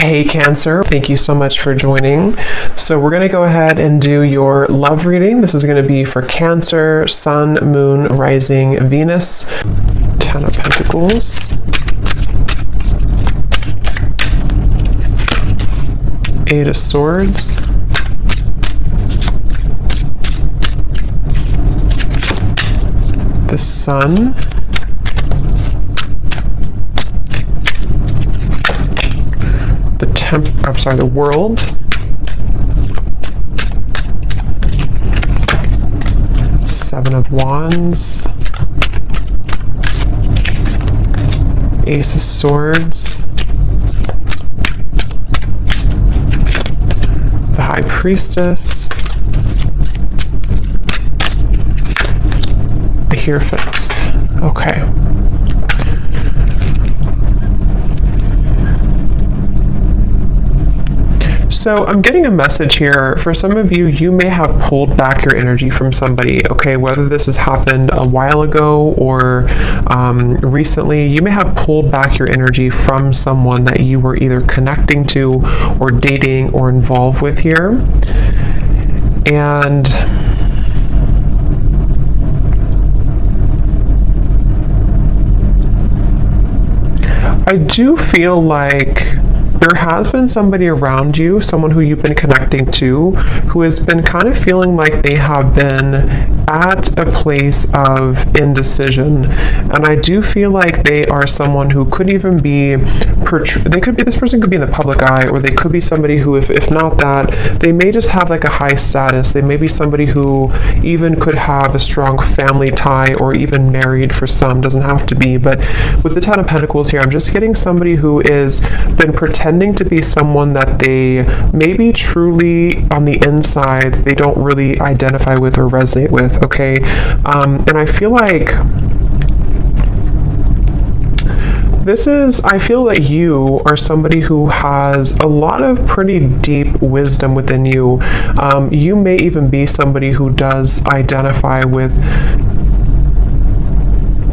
Hey Cancer, thank you so much for joining. So we're going to go ahead and do your love reading. This is going to be for Cancer, Sun, Moon, Rising, Venus. 10 of Pentacles. Eight of Swords. The Sun. The World. Seven of Wands. Ace of Swords. The High Priestess. The Hierophant. Okay. So I'm getting a message here. For some of you, you may have pulled back your energy from somebody, okay? Whether this has happened a while ago or recently, you may have pulled back your energy from someone that you were either connecting to or dating or involved with here. And I do feel like there has been somebody around you, someone who you've been connecting to, who has been kind of feeling like they have been at a place of indecision. And I do feel like they are someone who could even be, this person could be in the public eye, or they could be somebody who, if not that, they may just have like a high status. They may be somebody who even could have a strong family tie, or even married for some, doesn't have to be. But with the Ten of Pentacles here, I'm just getting somebody who is been pretending to be someone that they maybe truly on the inside they don't really identify with or resonate with, okay? And I feel like I feel that you are somebody who has a lot of pretty deep wisdom within you. You may even be somebody who does identify with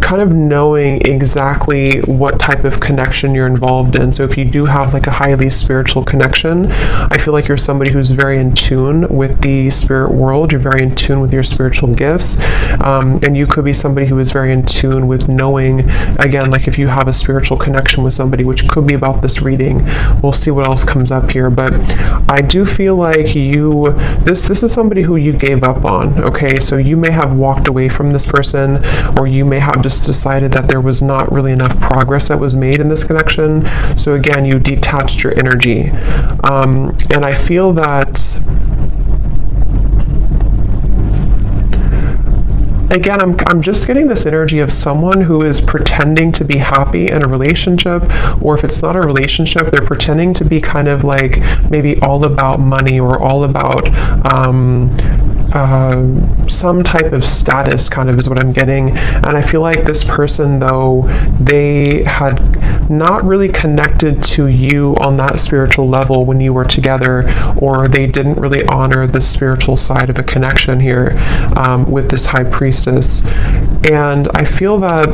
kind of knowing exactly what type of connection you're involved in. So if you do have like a highly spiritual connection, I feel like you're somebody who's very in tune with the spirit world. You're very in tune with your spiritual gifts. And you could be somebody who is very in tune with knowing, again, like if you have a spiritual connection with somebody, which could be about this reading. We'll see what else comes up here. But I do feel like this is somebody who you gave up on, okay? So you may have walked away from this person, or you may have just decided that there was not really enough progress that was made in this connection. So again, you detached your energy. And I feel that, again, I'm just getting this energy of someone who is pretending to be happy in a relationship, or if it's not a relationship, they're pretending to be kind of like maybe all about money, or all about some type of status, kind of is what I'm getting. And I feel like this person, though, they had not really connected to you on that spiritual level when you were together, or they didn't really honor the spiritual side of a connection here with this High Priestess. And I feel that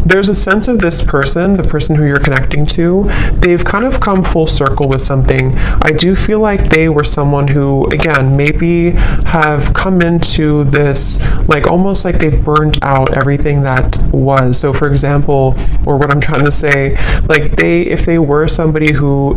there's a sense of this person, the person who you're connecting to, they've kind of come full circle with something. I do feel like they were someone who, again, maybe have come into this, like almost like they've burned out everything that was. So for example, or what I'm trying to say, like if they were somebody who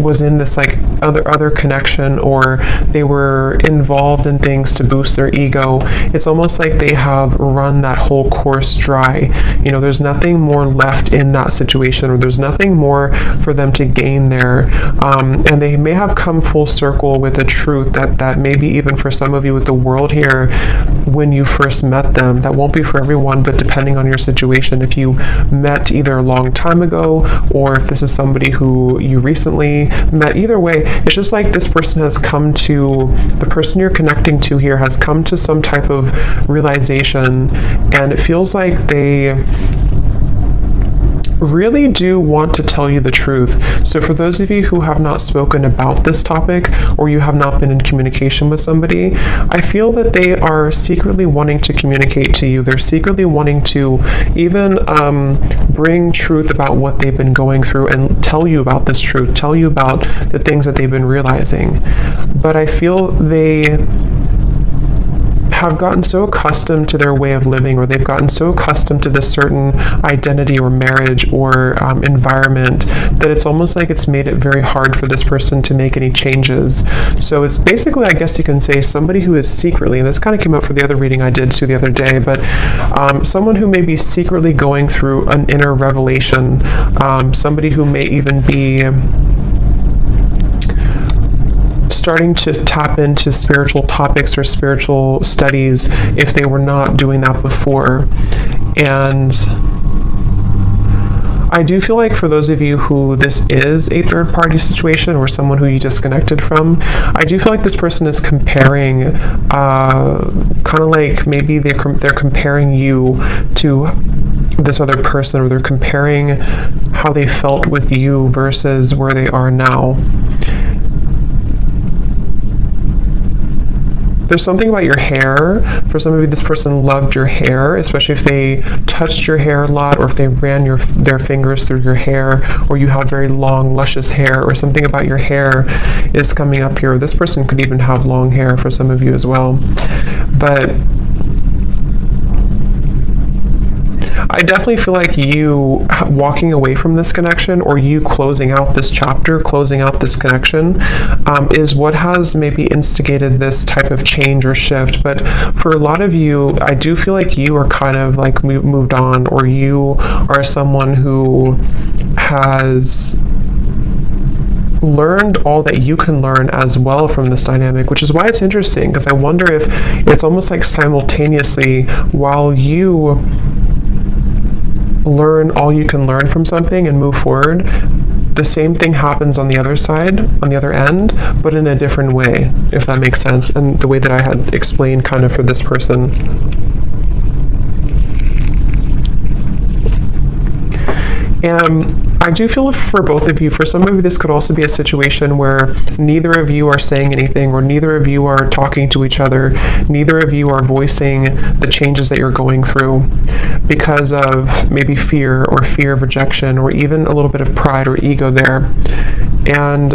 was in this like other connection, or they were involved in things to boost their ego, it's almost like they have run that whole course dry. You know, there's nothing more left in that situation, or there's nothing more for them to gain there. And they may have come full circle with a truth that maybe even for some of you with the world here, when you first met them, that won't be for everyone, but depending on your situation, if you met either a long time ago, or if this is somebody who you recently met, either way, it's just like this person has come to, the person you're connecting to here has come to some type of realization, and it feels like really do want to tell you the truth. So for those of you who have not spoken about this topic, or you have not been in communication with somebody, I feel that they are secretly wanting to communicate to you. They're secretly wanting to even bring truth about what they've been going through and tell you about this truth, tell you about the things that they've been realizing. But I feel they have gotten so accustomed to their way of living, or they've gotten so accustomed to this certain identity or marriage or environment, that it's almost like it's made it very hard for this person to make any changes. So it's basically, I guess you can say, somebody who is secretly, and this kind of came up for the other reading I did too the other day, but someone who may be secretly going through an inner revelation, somebody who may even be starting to tap into spiritual topics or spiritual studies if they were not doing that before. And I do feel like for those of you who this is a third party situation, or someone who you disconnected from, I do feel like this person is comparing, kind of like maybe they're comparing you to this other person, or they're comparing how they felt with you versus where they are now. There's something about your hair. For some of you, this person loved your hair, especially if they touched your hair a lot, or if they ran their fingers through your hair, or you have very long, luscious hair, or something about your hair is coming up here. This person could even have long hair for some of you as well. But I definitely feel like you walking away from this connection, or you closing out this chapter, closing out this connection, is what has maybe instigated this type of change or shift. But for a lot of you, I do feel like you are kind of like moved on, or you are someone who has learned all that you can learn as well from this dynamic, which is why it's interesting, because I wonder if it's almost like simultaneously, while you learn all you can learn from something and move forward, the same thing happens on the other side, on the other end, but in a different way, if that makes sense, and the way that I had explained kind of for this person. I do feel for both of you, for some of you, this could also be a situation where neither of you are saying anything, or neither of you are talking to each other, neither of you are voicing the changes that you're going through because of maybe fear, or fear of rejection, or even a little bit of pride or ego there. And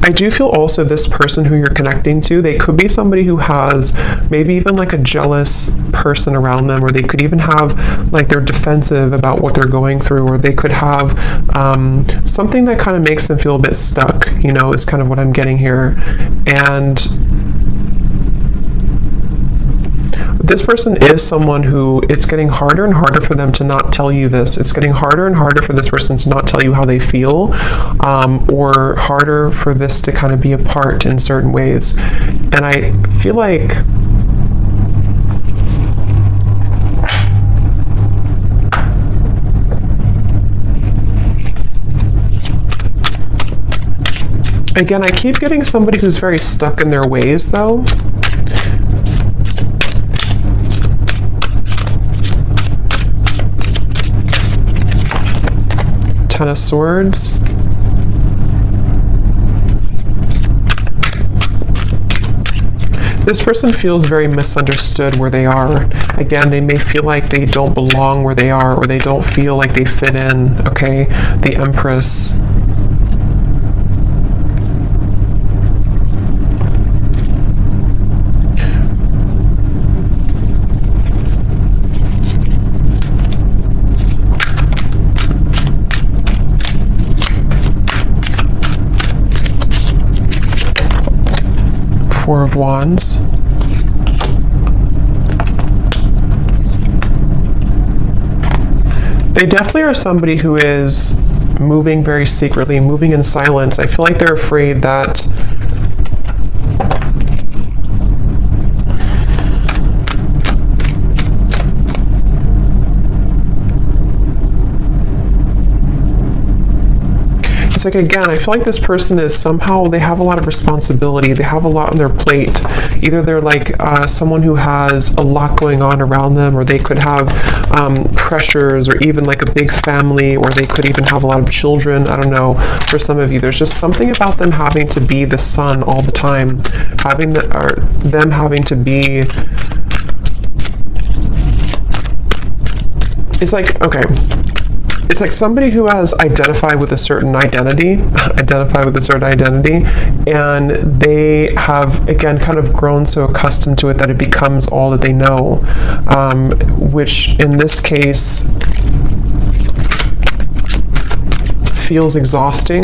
I do feel also this person who you're connecting to, they could be somebody who has maybe even like a jealous person around them, or they could even have like they're defensive about what they're going through, or they could have something that kind of makes them feel a bit stuck, you know, is kind of what I'm getting here. And this person is someone who, it's getting harder and harder for them to not tell you this. It's getting harder and harder for this person to not tell you how they feel, or harder for this to kind of be apart in certain ways. And I feel like again, I keep getting somebody who's very stuck in their ways though. Ten of Swords. This person feels very misunderstood where they are. Again, they may feel like they don't belong where they are, or they don't feel like they fit in, okay? The Empress. Four of Wands. They definitely are somebody who is moving very secretly, moving in silence. I feel like they're afraid that it's like, again, I feel like this person is somehow, they have a lot of responsibility. They have a lot on their plate. Either they're like someone who has a lot going on around them, or they could have pressures, or even like a big family, or they could even have a lot of children. I don't know. For some of you, there's just something about them having to be the sun all the time, them having to be. It's like, okay, it's like somebody who has identified with a certain identity, and they have, again, kind of grown so accustomed to it that it becomes all that they know, which in this case feels exhausting.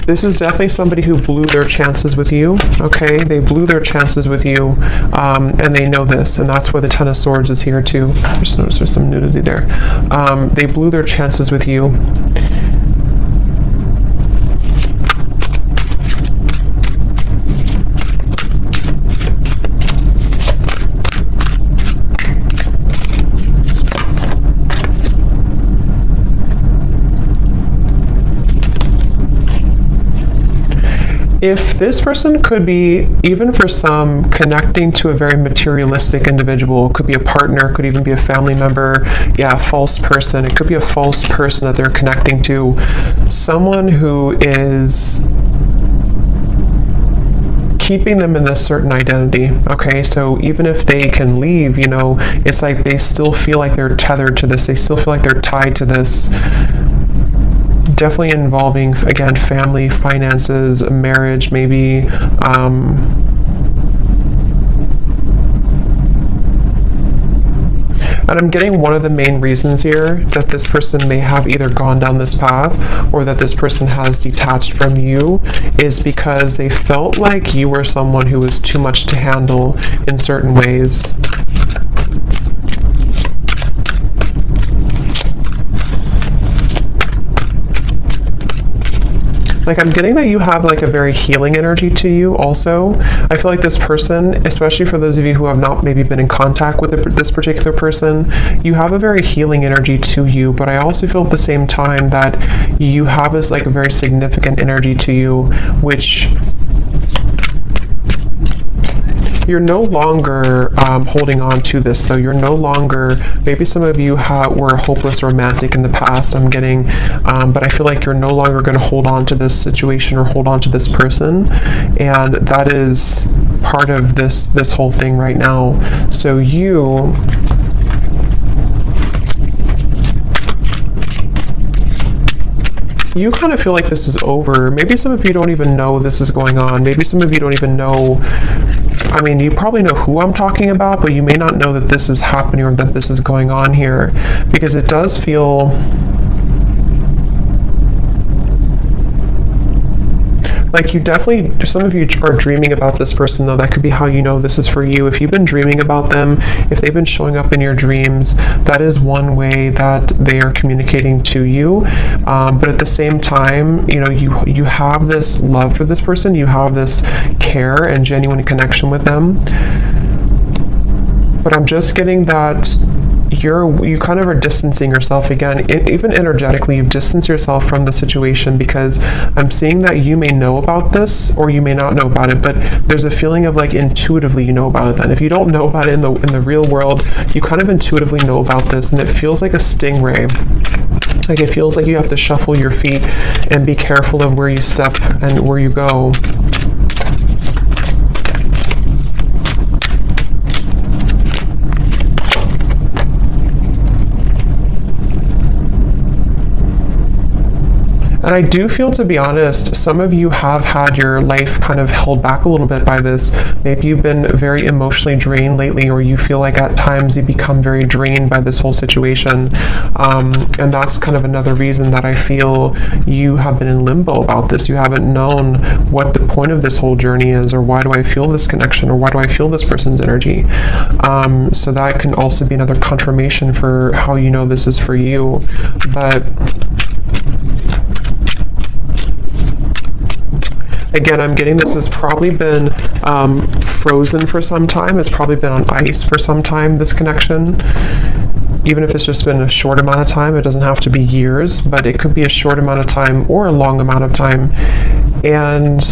This is definitely somebody who blew their chances with you, okay? They blew their chances with you, and they know this, and that's where the Ten of Swords is here too. Just notice there's some nudity there. They blew their chances with you. If this person could be, even for some, connecting to a very materialistic individual, could be a partner, could even be a family member, yeah, false person. It could be a false person that they're connecting to, someone who is keeping them in this certain identity, okay? So even if they can leave, you know, it's like they still feel like they're tethered to this. They still feel like they're tied to this. Definitely involving, again, family, finances, marriage, maybe. And I'm getting one of the main reasons here that this person may have either gone down this path or that this person has detached from you is because they felt like you were someone who was too much to handle in certain ways. Like, I'm getting that you have like a very healing energy to you also. I feel like this person, especially for those of you who have not maybe been in contact with this particular person, you have a very healing energy to you, but I also feel at the same time that you have this like a very significant energy to you, which you're no longer holding on to this, though. You're no longer, maybe some of you were hopeless romantic in the past, I'm getting, but I feel like you're no longer going to hold on to this situation or hold on to this person, and that is part of this whole thing right now. So you kind of feel like this is over. Maybe some of you don't even know this is going on. Maybe some of you don't even know, I mean, you probably know who I'm talking about, but you may not know that this is happening or that this is going on here, because it does feel like you definitely, some of you are dreaming about this person, though. That could be how you know this is for you. If you've been dreaming about them, if they've been showing up in your dreams, that is one way that they are communicating to you. But at the same time, you know, you have this love for this person, you have this care and genuine connection with them. But I'm just getting that you kind of are distancing yourself again, even energetically. You've distanced yourself from the situation because I'm seeing that you may know about this or you may not know about it, but there's a feeling of like intuitively you know about it. Then if you don't know about it in the real world, you kind of intuitively know about this, and it feels like a stingray. Like it feels like you have to shuffle your feet and be careful of where you step and where you go. And I do feel, to be honest, some of you have had your life kind of held back a little bit by this. Maybe you've been very emotionally drained lately, or you feel like at times you become very drained by this whole situation. And that's kind of another reason that I feel you have been in limbo about this. You haven't known what the point of this whole journey is, or why do I feel this connection, or why do I feel this person's energy. So that can also be another confirmation for how you know this is for you. But Again, I'm getting this has probably been frozen for some time. It's probably been on ice for some time, this connection. Even if it's just been a short amount of time, it doesn't have to be years, but it could be a short amount of time or a long amount of time. And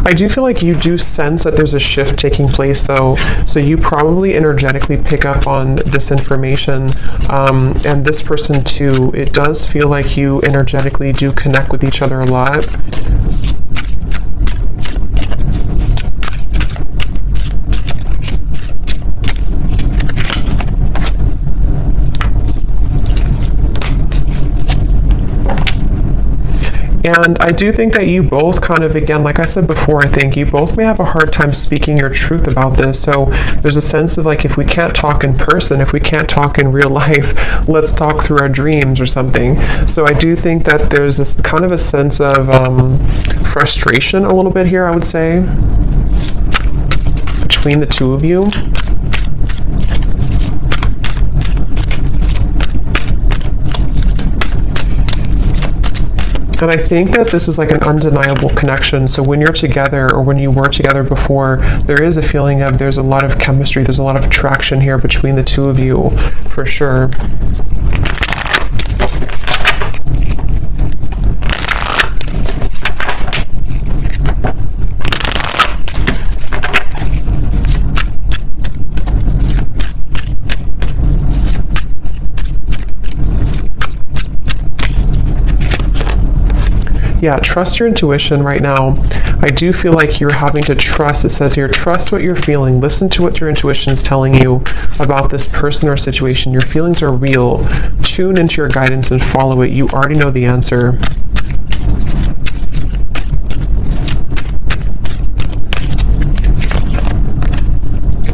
I do feel like you do sense that there's a shift taking place, though, so you probably energetically pick up on this information, and this person too. It does feel like you energetically do connect with each other a lot. And I do think that you both kind of, again, like I said before, I think you both may have a hard time speaking your truth about this. So there's a sense of like, if we can't talk in person, if we can't talk in real life, let's talk through our dreams or something. So I do think that there's this kind of a sense of frustration a little bit here, I would say, between the two of you. And I think that this is like an undeniable connection. So when you're together, or when you were together before, there is a feeling of there's a lot of chemistry, there's a lot of attraction here between the two of you, for sure. Yeah, trust your intuition right now. I do feel like you're having to trust, it says here, trust what you're feeling. Listen to what your intuition is telling you about this person or situation. Your feelings are real. Tune into your guidance and follow it. You already know the answer.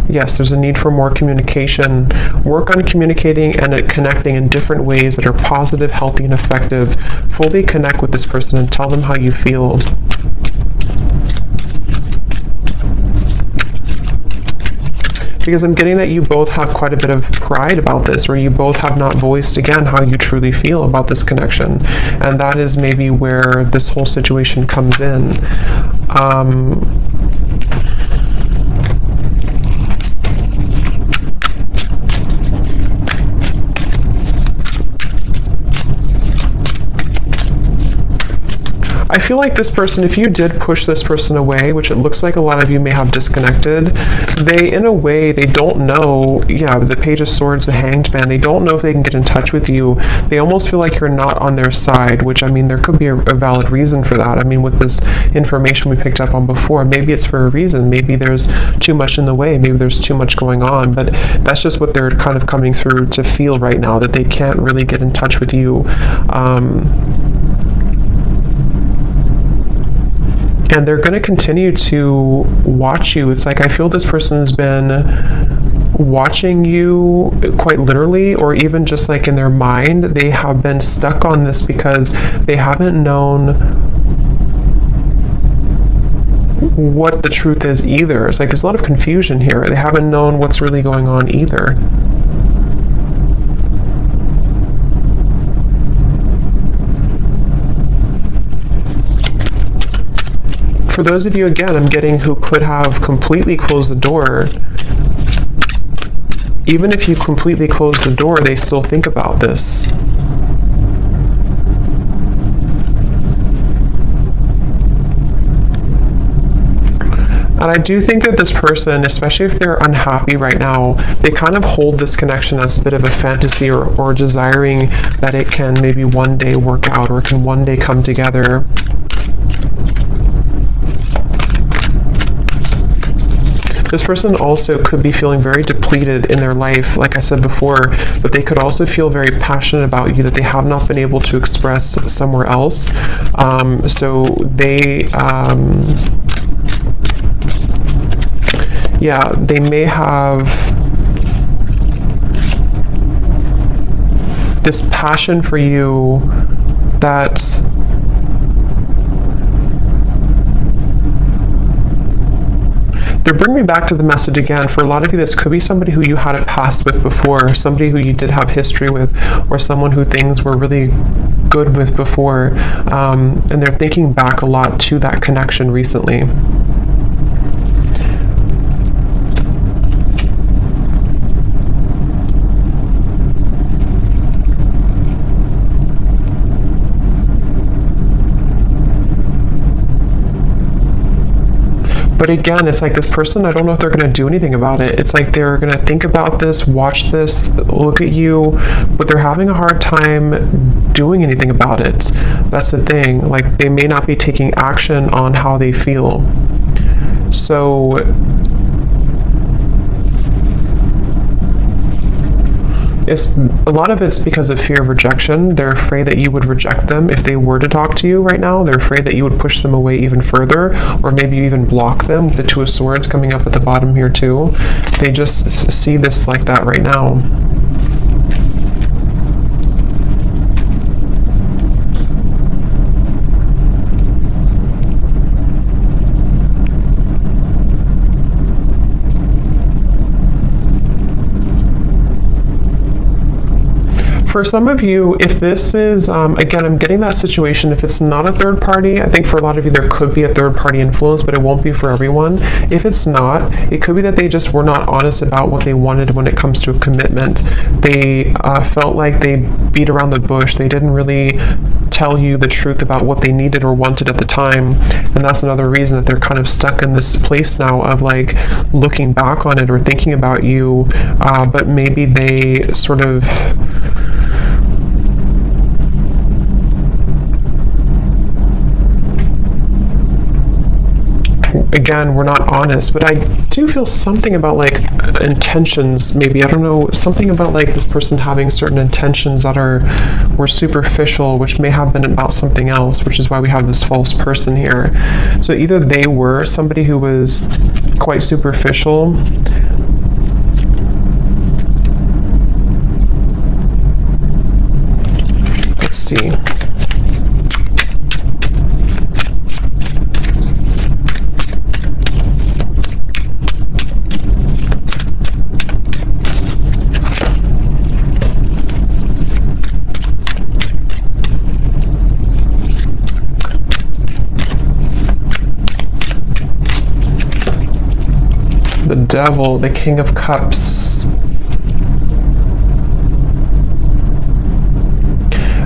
Yes, there's a need for more communication. Work on communicating and connecting in different ways that are positive, healthy, and effective. Fully connect with this person and tell them how you feel. Because I'm getting that you both have quite a bit of pride about this, or you both have not voiced, again, how you truly feel about this connection. And that is maybe where this whole situation comes in. I feel like this person, if you did push this person away, which it looks like a lot of you may have disconnected, they, in a way, they don't know, yeah, the Page of Swords, the Hanged Man, they don't know if they can get in touch with you. They almost feel like you're not on their side, which, I mean, there could be a valid reason for that. I mean, with this information we picked up on before, maybe it's for a reason. Maybe there's too much in the way. Maybe there's too much going on, but that's just what they're kind of coming through to feel right now, that they can't really get in touch with you. And they're going to continue to watch you. It's like I feel this person's been watching you quite literally, or even just like in their mind. They have been stuck on this because they haven't known what the truth is either. It's like there's a lot of confusion here. They haven't known what's really going on either. For those of you, again, I'm getting who could have completely closed the door, even if you completely close the door, they still think about this. And I do think that this person, especially if they're unhappy right now, they kind of hold this connection as a bit of a fantasy, or desiring that it can maybe one day work out, or can one day come together. This person also could be feeling very depleted in their life, like I said before, but they could also feel very passionate about you that they have not been able to express somewhere else. So they, yeah, they may have this passion for you that They're bringing me back to the message again. For a lot of you, this could be somebody who you had a past with before, somebody who you did have history with, or someone who things were really good with before, and they're thinking back a lot to that connection recently. But again, it's like this person, I don't know if they're going to do anything about it. It's like they're going to think about this, watch this, look at you, but they're having a hard time doing anything about it. That's the thing. Like, they may not be taking action on how they feel. So a lot of it's because of fear of rejection. They're afraid that you would reject them if they were to talk to you right now. They're afraid that you would push them away even further, or maybe you even block them. The Two of Swords coming up at the bottom here too. They just see this like that right now. For some of you, if this is, again, I'm getting that situation, if it's not a third party, I think for a lot of you there could be a third party influence, but it won't be for everyone. If it's not, it could be that they just were not honest about what they wanted when it comes to a commitment. They felt like they beat around the bush. They didn't really tell you the truth about what they needed or wanted at the time. And that's another reason that they're kind of stuck in this place now of like looking back on it or thinking about you, but maybe they sort of again, we're not honest, but I do feel something about like intentions, maybe, I don't know, something about like this person having certain intentions that were superficial, which may have been about something else, which is why we have this false person here. So either they were somebody who was quite superficial, let's see. The Devil, the King of Cups.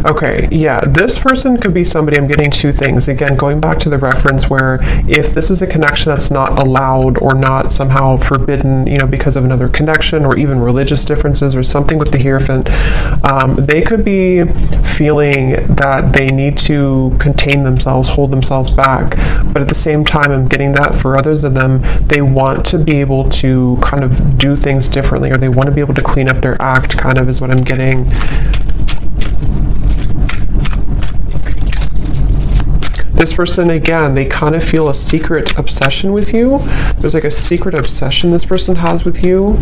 Okay, yeah, this person could be somebody, I'm getting two things. Again, going back to the reference where if this is a connection that's not allowed or not somehow forbidden, you know, because of another connection or even religious differences or something with the Hierophant, they could be feeling that they need to contain themselves, hold themselves back. But at the same time, I'm getting that for others of them, they want to be able to kind of do things differently, or they want to be able to clean up their act, kind of is what I'm getting. This person, again, they kind of feel a secret obsession with you. There's like a secret obsession this person has with you.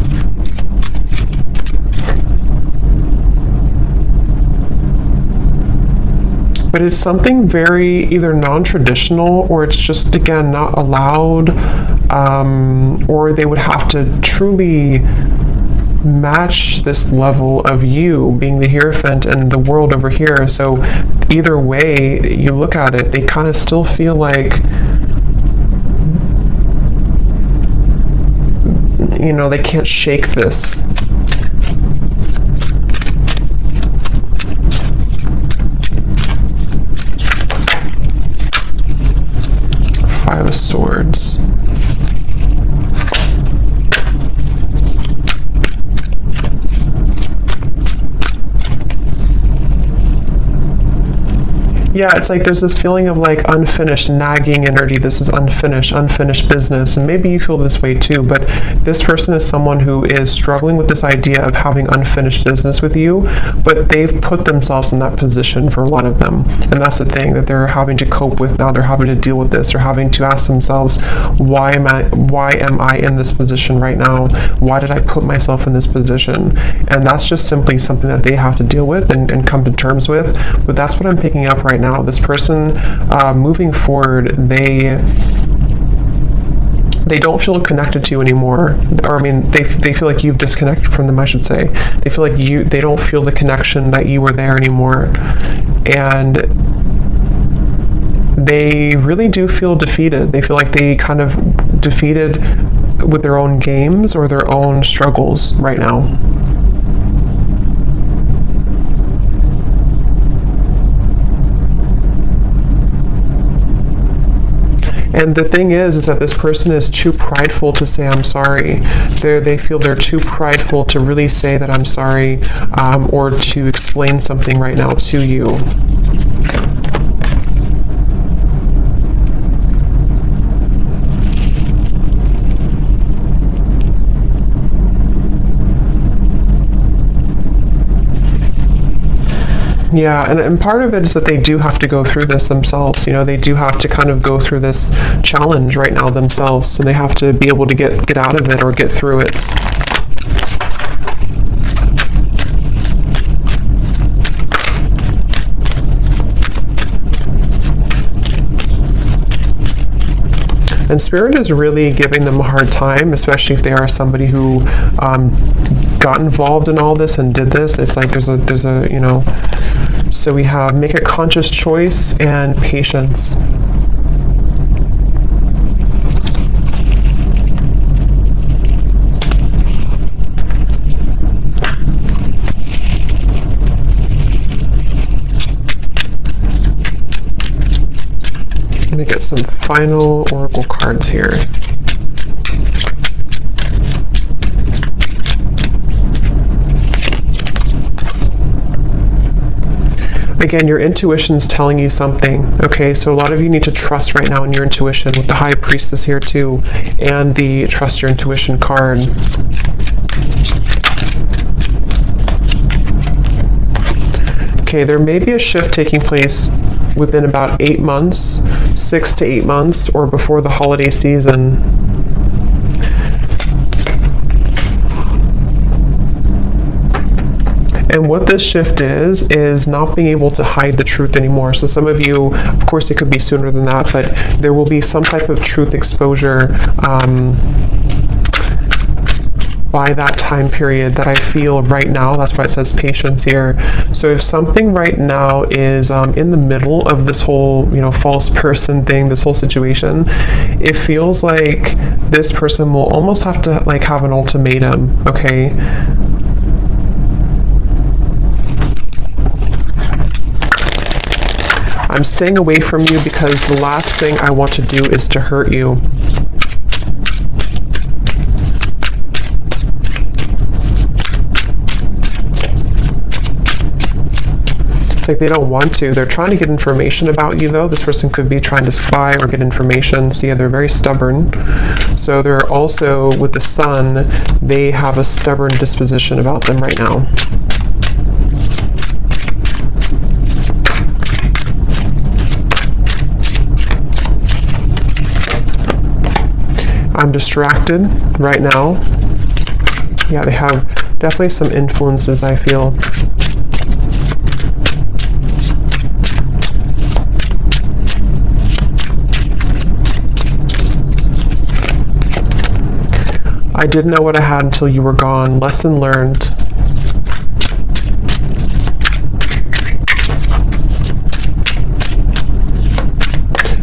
But it's something very either non-traditional, or it's just, again, not allowed, or they would have to truly match this level of you being the Hierophant and the world over here. So either way you look at it, they kind of still feel like, you know, they can't shake this. Five of Swords. Yeah, it's like there's this feeling of like unfinished, nagging energy. This is unfinished business. And maybe you feel this way too, but this person is someone who is struggling with this idea of having unfinished business with you, but they've put themselves in that position for a lot of them. And that's the thing that they're having to cope with now. They're having to deal with this. They're having to ask themselves, why am I in this position right now? Why did I put myself in this position? And that's just simply something that they have to deal with and come to terms with. But that's what I'm picking up right now. This person, moving forward, they they don't feel connected to you anymore, or I mean, they feel like you've disconnected from them, I should say. They feel like they don't feel the connection that you were there anymore, and they really do feel defeated. They feel like they kind of defeated with their own games or their own struggles right now. And the thing is that this person is too prideful to say I'm sorry. They feel they're too prideful to really say that I'm sorry, or to explain something right now to you. Yeah, and part of it is that they do have to go through this themselves. You know, they do have to kind of go through this challenge right now themselves. So they have to be able to get out of it or get through it. And Spirit is really giving them a hard time, especially if they are somebody who got involved in all this and did this. It's like there's a you know, so we have make a conscious choice and patience. Let me get some final oracle cards here. Again, your intuition's telling you something, okay? So a lot of you need to trust right now in your intuition with the High Priestess here too, and the Trust Your Intuition card. Okay, there may be a shift taking place within about 8 months, 6 to 8 months, or before the holiday season. And what this shift is not being able to hide the truth anymore. So some of you, of course it could be sooner than that, but there will be some type of truth exposure by that time period that I feel right now. That's why it says patience here. So if something right now is in the middle of this whole, you know, false person thing, this whole situation, it feels like this person will almost have to like have an ultimatum, okay? I'm staying away from you because the last thing I want to do is to hurt you. It's like they don't want to. They're trying to get information about you though. This person could be trying to spy or get information. So yeah, they're very stubborn. So they're also, with the Sun, they have a stubborn disposition about them right now. I'm distracted right now. Yeah, they have definitely some influences, I feel. I didn't know what I had until you were gone. Lesson learned.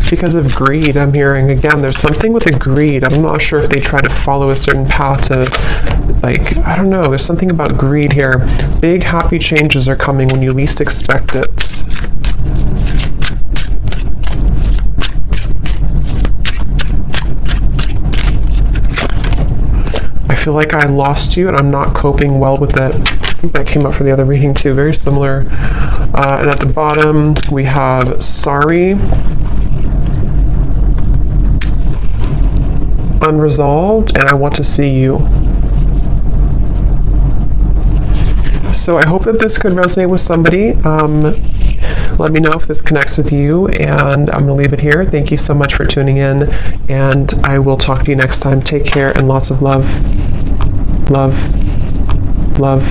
Because of greed, I'm hearing. Again, there's something with a greed. I'm not sure if they try to follow a certain path to, like, I don't know. There's something about greed here. Big happy changes are coming when you least expect it. I feel like I lost you and I'm not coping well with it. I think that came up for the other reading too. Very similar. And at the bottom, we have sorry. Unresolved, and I want to see you. So I hope that this could resonate with somebody. Let me know if this connects with you, and I'm going to leave it here. Thank you so much for tuning in, and I will talk to you next time. Take care and lots of love. Love. Love.